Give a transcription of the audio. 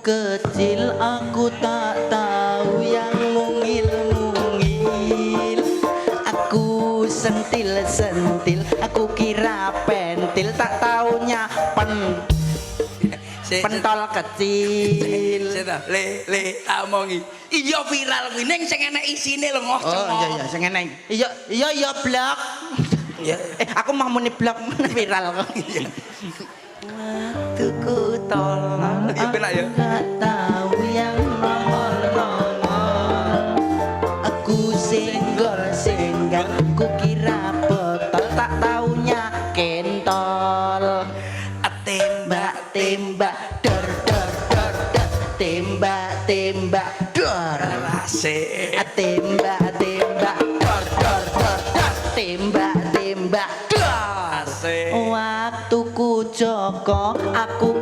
kecil aku tak tahu yang mungil-mungil. Aku sentil-sentil, aku kira pentil, tak taunya pentol kecil. Le tak omongi. Iya viral kuwi ning sing enek isine lho ngoh cengok. Oh iya sing enek. Iya blog. Ya. Aku mau muni blog viral kok. Tuku tolong. Ya penak ya. Gak tahu yang nongol-nongol. Aku senggol-senggal, ku kira botol, tak taunya kentol. Tembak-tembak, dor dor dor dor. Tembak-tembak, dor. Asik. Tembak-tembak, dor dor dor dor. Tembak-tembak, dor. Asik. Waktuku Joko, aku